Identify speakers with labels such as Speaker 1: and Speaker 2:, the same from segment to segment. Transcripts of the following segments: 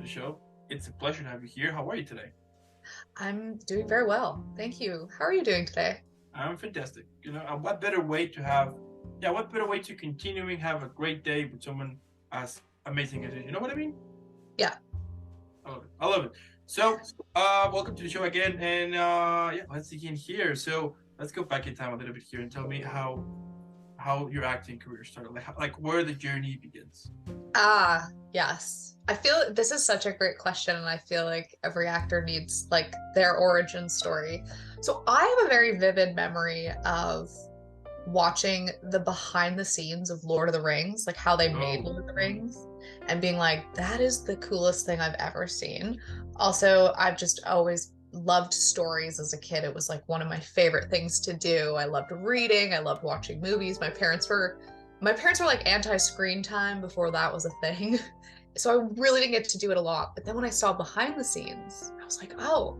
Speaker 1: the show. It's a pleasure to have you here. How are you today?
Speaker 2: I'm doing very well. Thank you. How are you doing today?
Speaker 1: I'm fantastic. What better way to continuing have a great day with someone as amazing as you? You know what I mean?
Speaker 2: Yeah.
Speaker 1: I love it. I love it. So, welcome to the show again, and let's begin here. So, let's go back in time a little bit here and tell me how your acting career started, like where the journey begins.
Speaker 2: Yes. I feel this is such a great question, and I feel like every actor needs like their origin story. So I have a very vivid memory of watching the behind the scenes of Lord of the Rings, like how they made
Speaker 1: Oh,
Speaker 2: Lord of the Rings, and being like, that is the coolest thing I've ever seen. Also, I've just always loved stories as a kid. It was like one of my favorite things to do. I loved reading, I loved watching movies. My parents were like anti-screen time before that was a thing. So I really didn't get to do it a lot. But then when I saw behind the scenes, I was like, oh,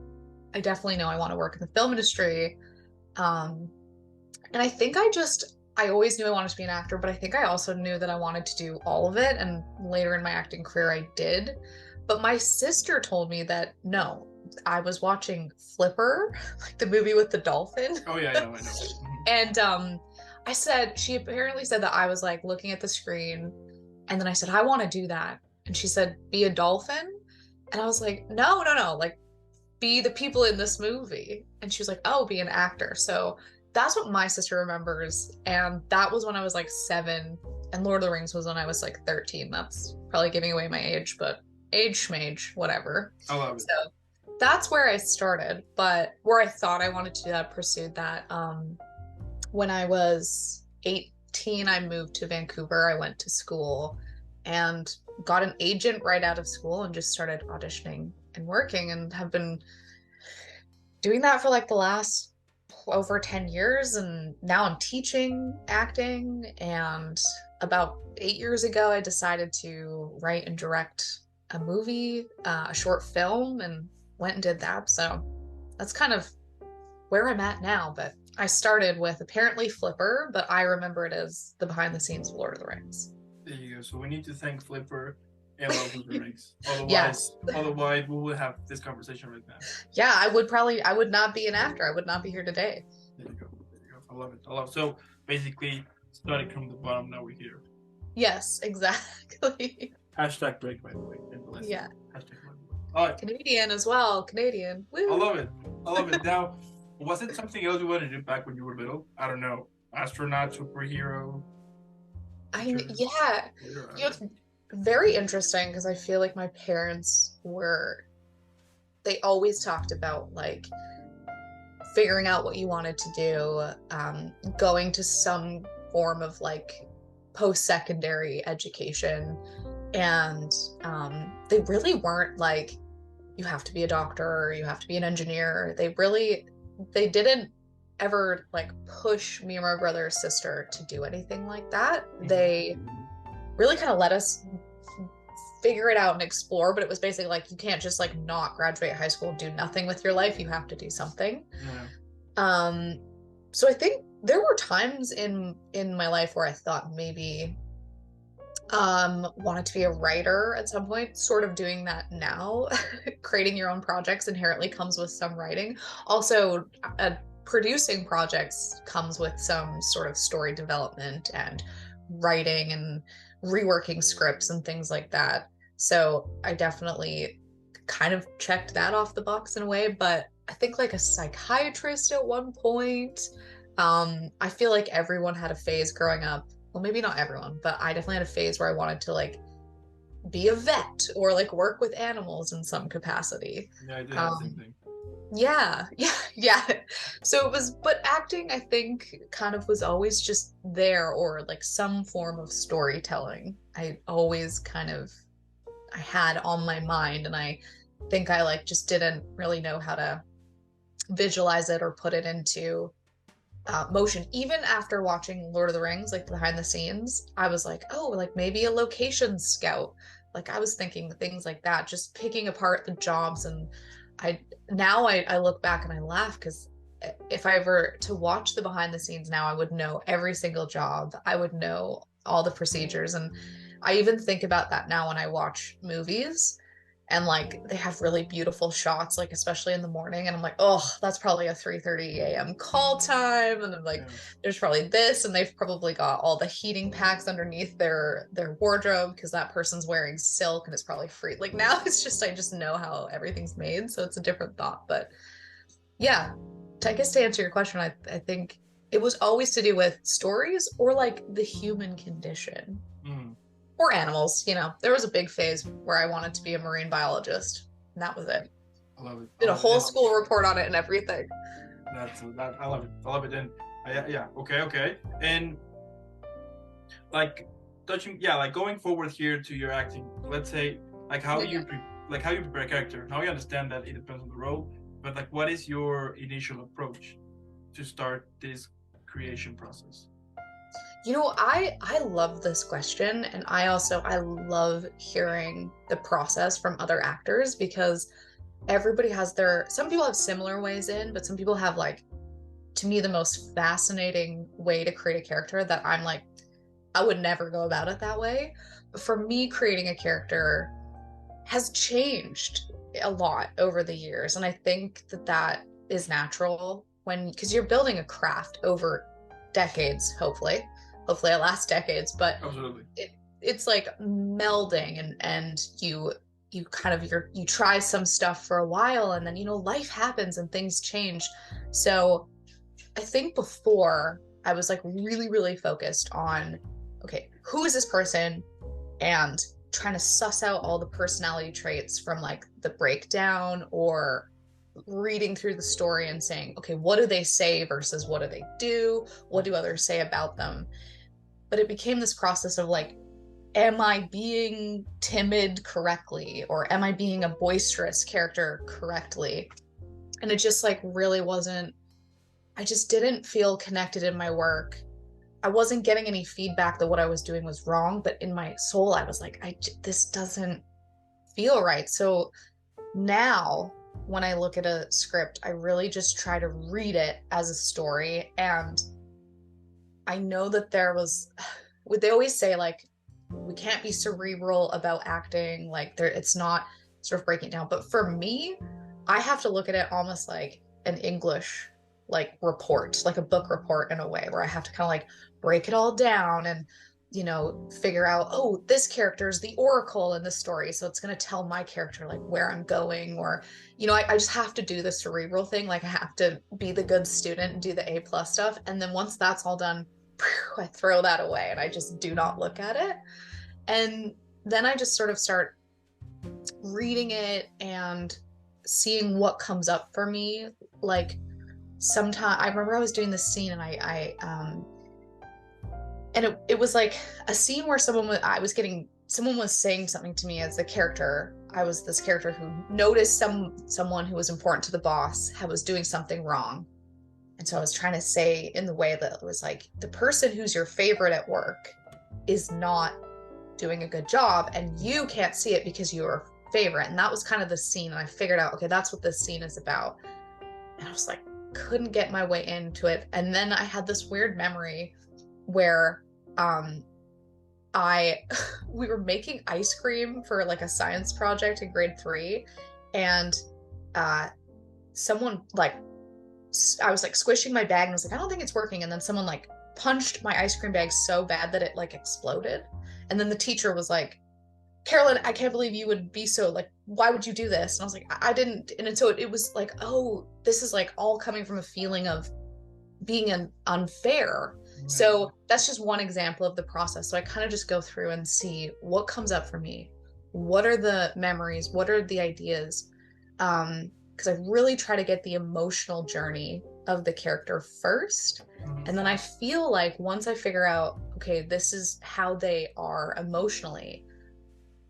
Speaker 2: I definitely know I want to work in the film industry. Um, and I always knew I wanted to be an actor, but I think I also knew that I wanted to do all of it. And later in my acting career, I did. But my sister told me that no, I was watching Flipper, like the movie with the dolphin.
Speaker 1: oh yeah, I know, I know.
Speaker 2: And she apparently said that I was like looking at the screen. And then I said, I want to do that. And she said, be a dolphin. And I was like, no, no, no, like be the people in this movie. And she was like, oh, be an actor. So that's what my sister remembers. And that was when I was like 7. And Lord of the Rings was when I was like 13. That's probably giving away my age, but age schmage, whatever.
Speaker 1: I love it.
Speaker 2: So that's where I started. But where I thought I wanted to do that, pursued that. When I was 18, I moved to Vancouver. I went to school and got an agent right out of school and just started auditioning and working and have been doing that for like the last over 10 years. And now I'm teaching acting. And about 8 years ago, I decided to write and direct a movie, a short film, and went and did that. So that's kind of where I'm at now. But I started with apparently Flipper, but I remember it as the behind the scenes of Lord of the Rings.
Speaker 1: There you go. So we need to thank Flipper and Love of the Rings. Otherwise,
Speaker 2: Yes.
Speaker 1: otherwise we would have this conversation right now.
Speaker 2: Yeah, I would not be an actor. I would not be here today.
Speaker 1: There you go. There you go. I love it. I love it. So basically, starting from the bottom, now we're here.
Speaker 2: Yes, exactly.
Speaker 1: Hashtag break, by the way. And
Speaker 2: Yeah.
Speaker 1: hashtag break. All right.
Speaker 2: Canadian as well. Canadian.
Speaker 1: I
Speaker 2: Woo.
Speaker 1: love it. I love it. Now, was it something else you wanted to do back when you were little? I don't know. Astronaut, superhero, teacher,
Speaker 2: Yeah.
Speaker 1: later, I
Speaker 2: You know,
Speaker 1: don't
Speaker 2: it's very interesting because I feel like my parents they always talked about like figuring out what you wanted to do, going to some form of like post-secondary education. And they really weren't like, you have to be a doctor or you have to be an engineer. They didn't ever like push me or my brother or sister to do anything like that. They really kind of let us figure it out and explore, but it was basically like you can't just like not graduate high school and do nothing with your life. You have to do something.
Speaker 1: Yeah.
Speaker 2: Um, so I think there were times in my life where I thought maybe wanted to be a writer at some point, sort of doing that now. Creating your own projects inherently comes with some writing. Also, producing projects comes with some sort of story development and writing and reworking scripts and things like that. So I definitely kind of checked that off the box in a way, but I think like a psychiatrist at one point. I feel like everyone had a phase growing up. Well, maybe not everyone, but I definitely had a phase where I wanted to like be a vet or like work with animals in some capacity.
Speaker 1: Yeah, I did have the same
Speaker 2: Um,
Speaker 1: thing.
Speaker 2: yeah, yeah, yeah. So it was, but acting, I think, kind of was always just there or like some form of storytelling. I always kind of, I had on my mind, and I think I like just didn't really know how to visualize it or put it into motion. Even after watching Lord of the Rings, like behind the scenes, I was like, oh, like maybe a location scout. Like I was thinking things like that, just picking apart the jobs. And I look back and I laugh because if I were to watch the behind the scenes now, I would know every single job. I would know all the procedures. And I even think about that now when I watch movies. and like they have really beautiful shots, like especially in the morning, and I'm like, oh, that's probably a 3:30 a.m. call time, and I'm like,
Speaker 1: Yeah.
Speaker 2: there's probably this, and they've probably got all the heating packs underneath their wardrobe because that person's wearing silk and it's probably free. Like now it's just I just know how everything's made, so it's a different thought. But yeah, I guess to answer your question, I think it was always to do with stories or like the human condition
Speaker 1: Mm,
Speaker 2: or animals. There was a big phase where I wanted to be a marine biologist, and that was it.
Speaker 1: I love it. I
Speaker 2: Did a
Speaker 1: love it.
Speaker 2: whole school report on it and everything.
Speaker 1: That I love it. I love it. And yeah, okay, okay. And like touching, yeah, like going forward here to your acting. Let's say like how you prepare a character. Now you understand that it depends on the role, but like what is your initial approach to start this creation process?
Speaker 2: I love this question, and I love hearing the process from other actors because everybody has some people have similar ways in, but some people have like, to me, the most fascinating way to create a character that I'm like, I would never go about it that way. But for me, creating a character has changed a lot over the years. And I think that that is natural because you're building a craft over decades, hopefully. Hopefully it lasts decades, but
Speaker 1: Absolutely.
Speaker 2: it's like melding and you kind of you try some stuff for a while and then life happens and things change. So I think before I was like really, really focused on, okay, who is this person? And trying to suss out all the personality traits from like the breakdown or reading through the story and saying, okay, what do they say versus what do they do? What do others say about them? But it became this process of like, am I being timid correctly? Or am I being a boisterous character correctly? And it just like really wasn't, I just didn't feel connected in my work. I wasn't getting any feedback that what I was doing was wrong, but in my soul, I was like, this doesn't feel right. So now when I look at a script, I really just try to read it as a story. And I know that they always say like, we can't be cerebral about acting. Like it's not sort of breaking down. But for me, I have to look at it almost like an English like report, like a book report in a way where I have to kind of like break it all down and figure out, oh, this character is the oracle in the story, so it's going to tell my character like where I'm going, or I just have to do the cerebral thing. Like I have to be the good student and do the A+ stuff, and then once that's all done, I throw that away and I just do not look at it. And then I just sort of start reading it and seeing what comes up for me. Like sometimes I remember I was doing this scene and it was like a scene where someone was saying something to me as the character. I was this character who noticed someone who was important to the boss was doing something wrong. And so I was trying to say in the way that it was like, the person who's your favorite at work is not doing a good job and you can't see it because you're a favorite. And that was kind of the scene. And I figured out, okay, that's what this scene is about. And I was like, couldn't get my way into it. And then I had this weird memory where we were making ice cream for like a science project in grade 3, and someone like, I was like squishing my bag and I was like, I don't think it's working. And then someone like punched my ice cream bag so bad that it like exploded. And then the teacher was like, Carolyn, I can't believe you would be so like, why would you do this? And I was like, I didn't. And so it was like, oh, this is like all coming from a feeling of being unfair.
Speaker 1: Right.
Speaker 2: So that's just one example of the process. So I kind of just go through and see what comes up for me. What are the memories? What are the ideas? Because I really try to get the emotional journey of the character first. And then I feel like once I figure out, okay, this is how they are emotionally,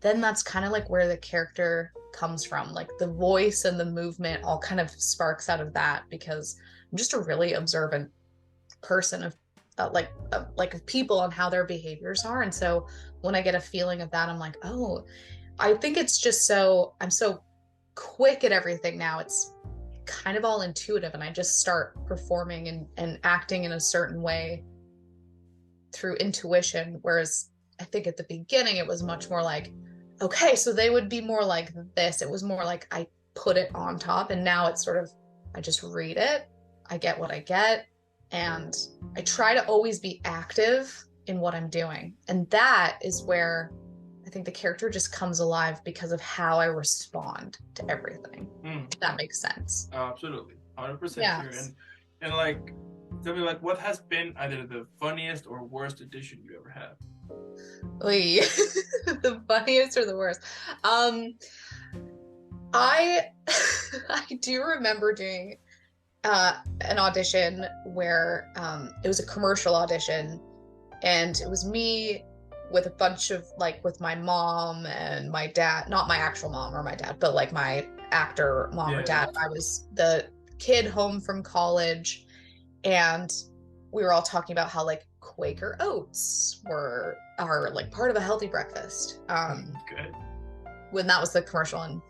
Speaker 2: then that's kind of like where the character comes from. Like the voice and the movement all kind of sparks out of that, because I'm just a really observant person of of people and how their behaviors are. And so when I get a feeling of that, I'm like, oh, I think it's just I'm so quick at everything now. It's kind of all intuitive, and I just start performing and acting in a certain way through intuition. Whereas I think at the beginning it was much more like, okay, so they would be more like this. It was more like I put it on top, and now it's sort of, I just read it, I get what I get, and I try to always be active in what I'm doing. And that is where I think the character just comes alive because of how I respond to everything. If that makes sense.
Speaker 1: Absolutely, 100%
Speaker 2: Yeah.
Speaker 1: here. And like, tell me, like, what has been either the funniest or worst edition you ever had?
Speaker 2: Oy. The funniest or the worst. I I do remember doing an audition where it was a commercial audition, and it was me with a bunch of like with my mom and my dad, not my actual mom or my dad, but like my actor mom or
Speaker 1: Yeah.
Speaker 2: dad. I was the kid home from college, and we were all talking about how like Quaker oats are like part of a healthy breakfast.
Speaker 1: Good.
Speaker 2: When that was the commercial, and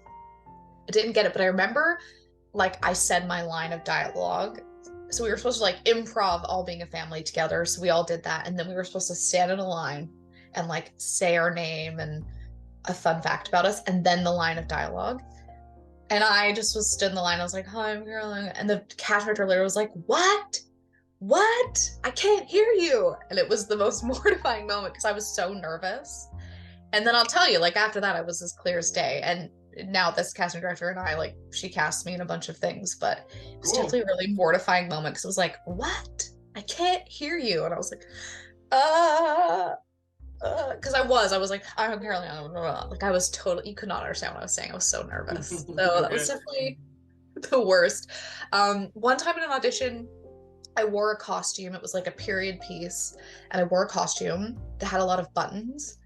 Speaker 2: I didn't get it, but I remember like I said my line of dialogue. So we were supposed to like improv all being a family together. So we all did that. And then we were supposed to stand in a line and like say our name and a fun fact about us, and then the line of dialogue. And I just was stood in the line. I was like, "Hi, I'm Carolyn." And the casting director later was like, "What? What? I can't hear you." And it was the most mortifying moment because I was so nervous. And then I'll tell you, like after that, I was as clear as day. And now this casting director and I, like, she cast me in a bunch of things, but it was definitely a really mortifying moment because it was like, what? I can't hear you. And I was like, because I was like, I'm Carolyn, like I was totally, you could not understand what I was saying. I was so nervous. So that was definitely the worst. One time in an audition, I wore a costume. It was like a period piece, and I wore a costume that had a lot of buttons,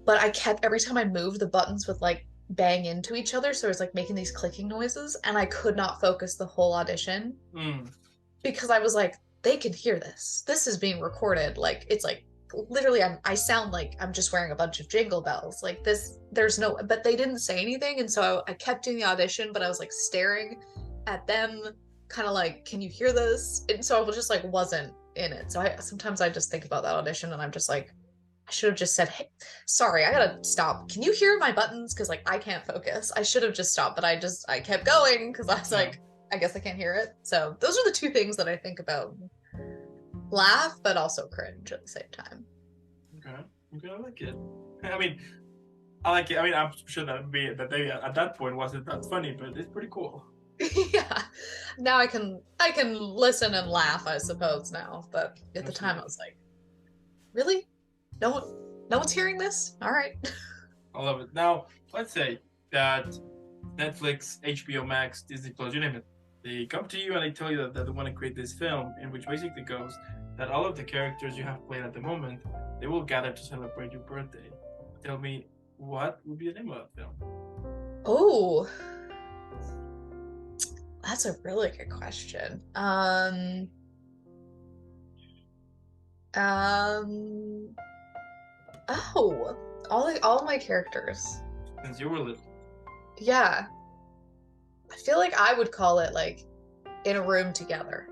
Speaker 2: but I kept, every time I moved, the buttons would like bang into each other. So it was like making these clicking noises, and I could not focus the whole audition because I was like, they can hear this. This is being recorded. Like, it's like literally, I sound like I'm just wearing a bunch of jingle bells. Like, this, there's no, but they didn't say anything. And so I kept doing the audition, but I was like staring at them, kind of like, can you hear this? And so I was just like, wasn't in it. So sometimes I just think about that audition and I'm just like, I should have just said, "Hey, sorry, I gotta stop. Can you hear my buttons? Because like I can't focus." I should have just stopped, but I kept going because I was like, I guess I can't hear it. So those are the two things that I think about. Laugh, but also cringe at the same time.
Speaker 1: Okay. Okay, I like it. I mean, I like it. I mean, I'm sure that maybe at that point wasn't that funny, but it's pretty cool.
Speaker 2: Yeah. Now I can listen and laugh, I suppose now. But at the time I was like, really? No one's hearing this? All right.
Speaker 1: I love it. Now, let's say that Netflix, HBO Max, Disney Plus, you name it, they come to you and they tell you that they want to create this film, in which basically goes that all of the characters you have played at the moment, they will gather to celebrate your birthday. Tell me, what would be the name of that film?
Speaker 2: Oh, that's a really good question. Um, oh, all my characters.
Speaker 1: Since you were little.
Speaker 2: Yeah. I feel like I would call it like In a Room Together.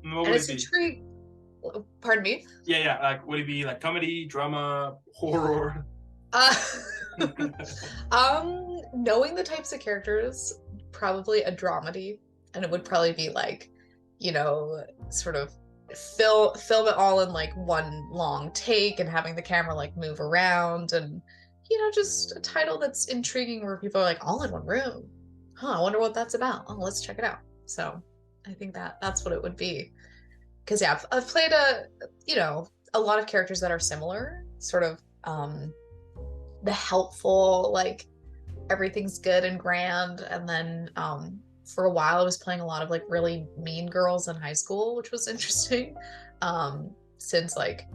Speaker 1: What
Speaker 2: And
Speaker 1: would
Speaker 2: it's
Speaker 1: it be?
Speaker 2: intriguing. Pardon me?
Speaker 1: Yeah. Like, would it be like comedy, drama, horror?
Speaker 2: Uh, knowing the types of characters, probably a dramedy, and it would probably be like, sort of film it all in like one long take and having the camera like move around, and just a title that's intriguing where people are like all in one room. Huh, I wonder what that's about. Oh, let's check it out. So I think that's what it would be. Because yeah, I've played a lot of characters that are similar, sort of the helpful, like everything's good and grand. And then for a while I was playing a lot of like really mean girls in high school, which was interesting. Since like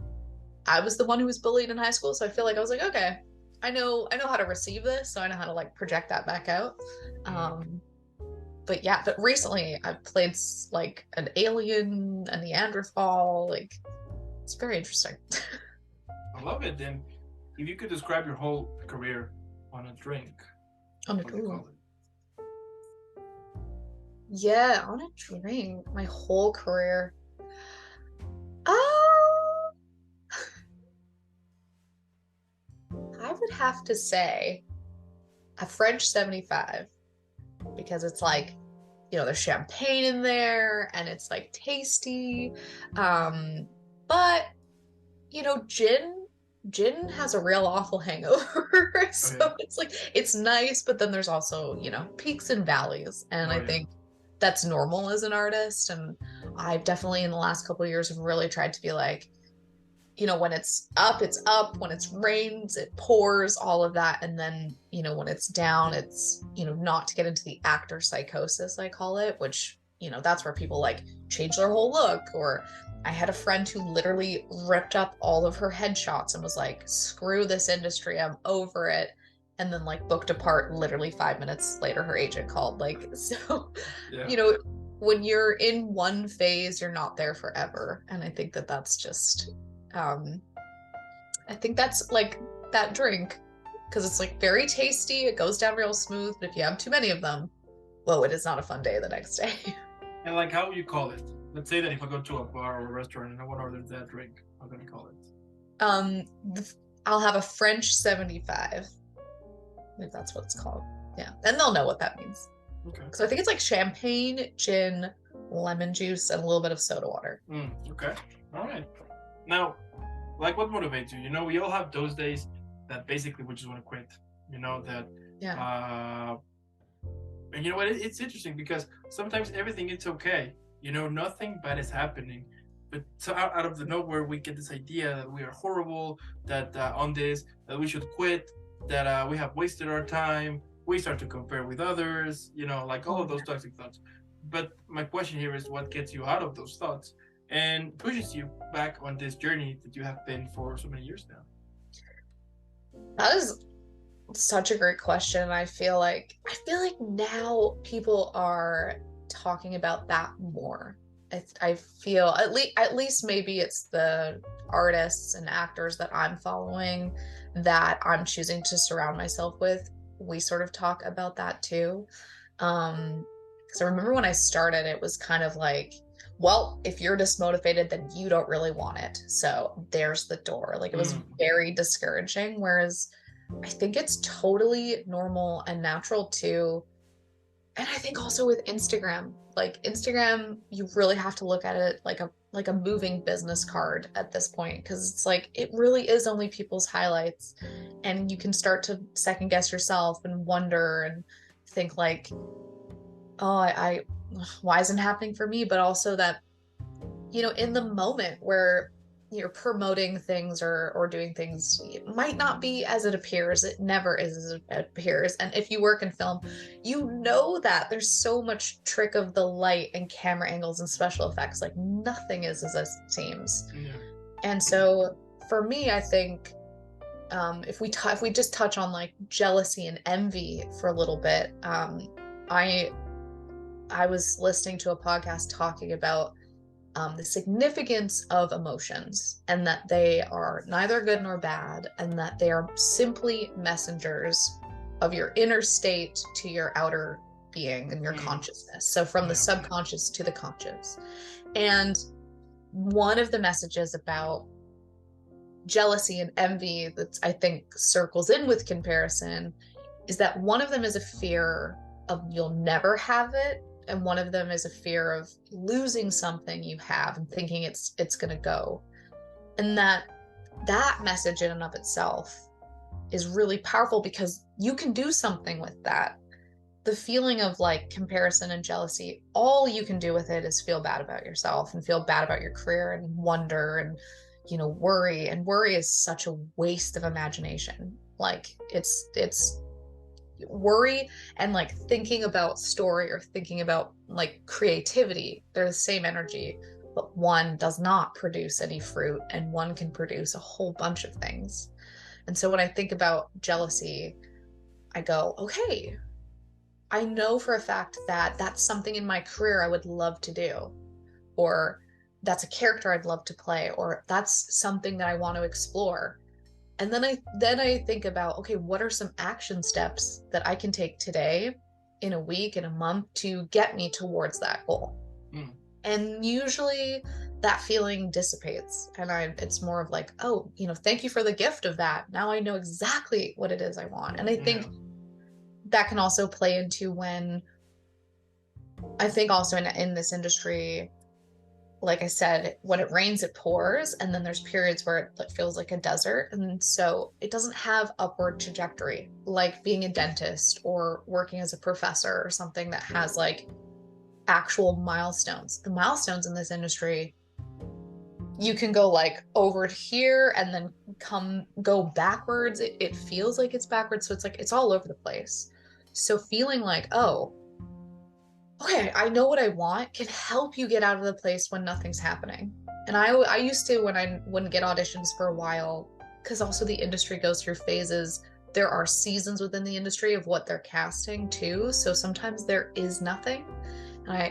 Speaker 2: I was the one who was bullied in high school. So I feel like I was like, okay, I know how to receive this, so I know how to like project that back out. But yeah, but recently I've played like an alien, a Neanderthal, like it's very interesting.
Speaker 1: I love it. Then, if you could describe your whole career on a drink,
Speaker 2: On a
Speaker 1: what do you
Speaker 2: drink.
Speaker 1: call it?
Speaker 2: Yeah, on a drink. My whole career. Oh, have to say a French 75, because it's like, there's champagne in there and it's like tasty. But gin has a real awful hangover.
Speaker 1: Oh,
Speaker 2: So
Speaker 1: yeah.
Speaker 2: it's like, it's nice, but then there's also, peaks and valleys. And
Speaker 1: Oh,
Speaker 2: I
Speaker 1: yeah.
Speaker 2: think that's normal as an artist. And I've definitely in the last couple of years have really tried to be like, when it's up, it's up. When it's rains, it pours, all of that. And then, when it's down, it's, not to get into the actor psychosis, I call it, which, that's where people like change their whole look. Or I had a friend who literally ripped up all of her headshots and was like, screw this industry, I'm over it. And then like booked a part literally 5 minutes later, her agent called. Like, so,
Speaker 1: Yeah.
Speaker 2: when you're in one phase, you're not there forever. And I think that that's just, I think that's like that drink, because it's like very tasty, it goes down real smooth, but if you have too many of them, whoa, it is not a fun day the next day.
Speaker 1: And like, how would you call it? Let's say that if I go to a bar or a restaurant and I want to order that drink, how can I call it?
Speaker 2: I'll have a French 75, if that's what it's called. Yeah, and they'll know what that means.
Speaker 1: Okay.
Speaker 2: So I think it's like champagne, gin, lemon juice, and a little bit of soda water.
Speaker 1: Okay. All right. Now, like, what motivates you? We all have those days that basically we just want to quit.
Speaker 2: Yeah.
Speaker 1: And you know what? It's interesting because sometimes everything is okay. Nothing bad is happening, but so out of the nowhere we get this idea that we are horrible, that that we should quit, that we have wasted our time. We start to compare with others. Like all of those toxic thoughts. But my question here is, what gets you out of those thoughts and pushes you back on this journey that you have been for so many years now?
Speaker 2: That is such a great question. I feel like now people are talking about that more. I feel at least maybe it's the artists and actors that I'm following that I'm choosing to surround myself with. We sort of talk about that too. Because I remember when I started, it was kind of like, well, if you're dismotivated, then you don't really want it. So there's the door. Like, it was very discouraging. Whereas I think it's totally normal and natural too. And I think also with Instagram, like Instagram, you really have to look at it like a moving business card at this point, because it's like, it really is only people's highlights. And you can start to second guess yourself and wonder and think like, oh, I why isn't it happening for me? But also that, in the moment where you're promoting things or doing things, it might not be as it appears. It never is as it appears. And if you work in film, that there's so much trick of the light and camera angles and special effects. Like, nothing is as it seems.
Speaker 1: Yeah.
Speaker 2: And so for me, I think if we just touch on like jealousy and envy for a little bit, I was listening to a podcast talking about the significance of emotions, and that they are neither good nor bad, and that they are simply messengers of your inner state to your outer being and your consciousness. So from the subconscious to the conscious. And one of the messages about jealousy and envy that I think circles in with comparison is that one of them is a fear of you'll never have it, and one of them is a fear of losing something you have and thinking it's going to go. And that message in and of itself is really powerful, because you can do something with that. The feeling of like comparison and jealousy, all you can do with it is feel bad about yourself and feel bad about your career and wonder and worry. And worry is such a waste of imagination. Like, it's worry and like thinking about story or thinking about like creativity, they're the same energy, but one does not produce any fruit and one can produce a whole bunch of things. And so when I think about jealousy, I go, okay, I know for a fact that that's something in my career I would love to do, or that's a character I'd love to play, or that's something that I want to explore. And then I think about, okay, what are some action steps that I can take today, in a week, in a month, to get me towards that goal? And usually that feeling dissipates, and it's more of like, oh, thank you for the gift of that. Now I know exactly what it is I want. And I think that can also play into when I think also in this industry, like I said, when it rains, it pours, and then there's periods where it feels like a desert. And so it doesn't have upward trajectory, like being a dentist or working as a professor or something that has like actual milestones. The milestones in this industry, you can go like over here and then go backwards. It feels like it's backwards. So it's like it's all over the place. So feeling like, oh, okay, I know what I want can help you get out of the place when nothing's happening. And I used to, when I wouldn't get auditions for a while, because also the industry goes through phases. There are seasons within the industry of what they're casting too. So sometimes there is nothing,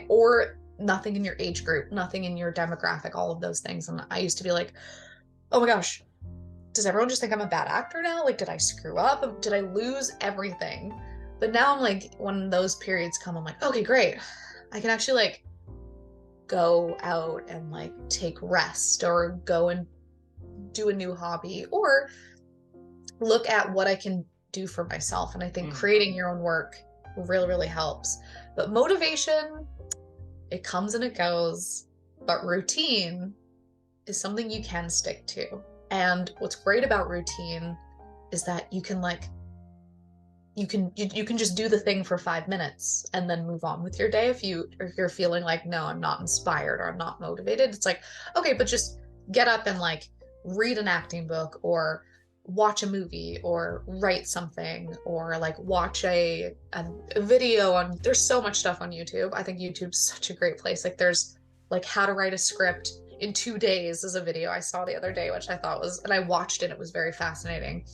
Speaker 2: or nothing in your age group, nothing in your demographic, all of those things. And I used to be like, oh my gosh, does everyone just think I'm a bad actor now? Like, did I screw up? Did I lose everything? But now I'm like, when those periods come, I'm like, okay, great. I can actually like go out and like take rest or go and do a new hobby or look at what I can do for myself. And I think creating your own work really, really helps. But motivation, it comes and it goes. But routine is something you can stick to. And what's great about routine is that you can just do the thing for 5 minutes and then move on with your day. If you're feeling like, no, I'm not inspired or I'm not motivated, it's like, okay, but just get up and like read an acting book or watch a movie or write something or like watch a video on, there's so much stuff on YouTube. I think YouTube's such a great place. Like there's like how to write a script in 2 days is a video I saw the other day, which I thought was, and I watched it, it was very fascinating.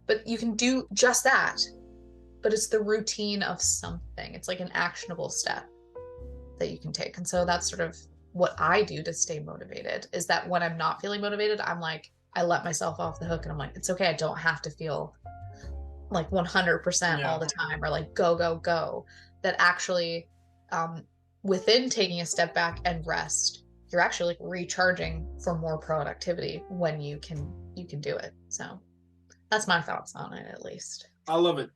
Speaker 2: But you can do just that, but it's the routine of something. It's like an actionable step that you can take. And so that's sort of what I do to stay motivated, is that when I'm not feeling motivated, I'm like, I let myself off the hook and I'm like, it's okay. I don't have to feel like 100% all the time or like go, go, go. That actually, within taking a step back and rest, you're actually like recharging for more productivity when you can do it. So that's my thoughts on it, at least.
Speaker 1: I love it.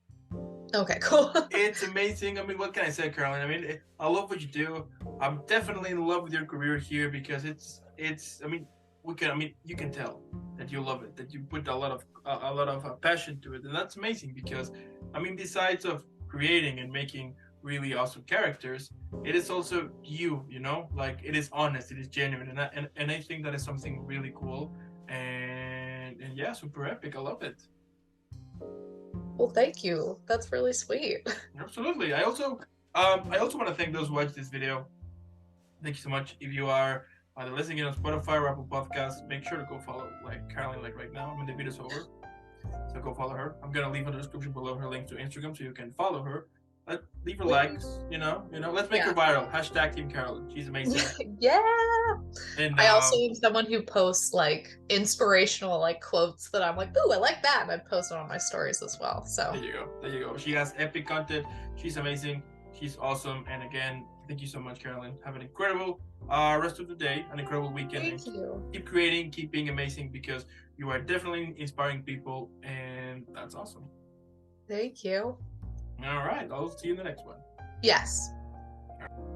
Speaker 2: Okay, cool.
Speaker 1: It's amazing. I mean, what can I say, Carolyn? I mean, I love what you do. I'm definitely in love with your career here because it's. I mean, you can tell that you love it, that you put a lot of passion to it, and that's amazing because, I mean, besides of creating and making really awesome characters, it is also you know, like it is honest, it is genuine, and I think that is something really cool, and yeah, super epic. I love it.
Speaker 2: Well, thank you. That's really sweet.
Speaker 1: Absolutely. I also want to thank those who watched this video. Thank you so much. If you are listening on Spotify or Apple Podcasts, make sure to go follow like Carolyn, like right now. I mean, the video's over, so go follow her. I'm gonna leave in the description below her link to Instagram so you can follow her. Leave her likes, you know. Let's make her viral. # Team Carolyn. She's amazing.
Speaker 2: Yeah.
Speaker 1: And
Speaker 2: I also am someone who posts like inspirational like quotes that I'm like, ooh, I like that, and I post it on my stories as well. So
Speaker 1: there you go. She has epic content. She's amazing. She's awesome. And again, thank you so much, Carolyn. Have an incredible rest of the day, an incredible weekend.
Speaker 2: Thank you.
Speaker 1: Keep creating, keep being amazing, because you are definitely inspiring people, and that's awesome.
Speaker 2: Thank you.
Speaker 1: All right, I'll see you in the next one.
Speaker 2: Yes.
Speaker 1: All right.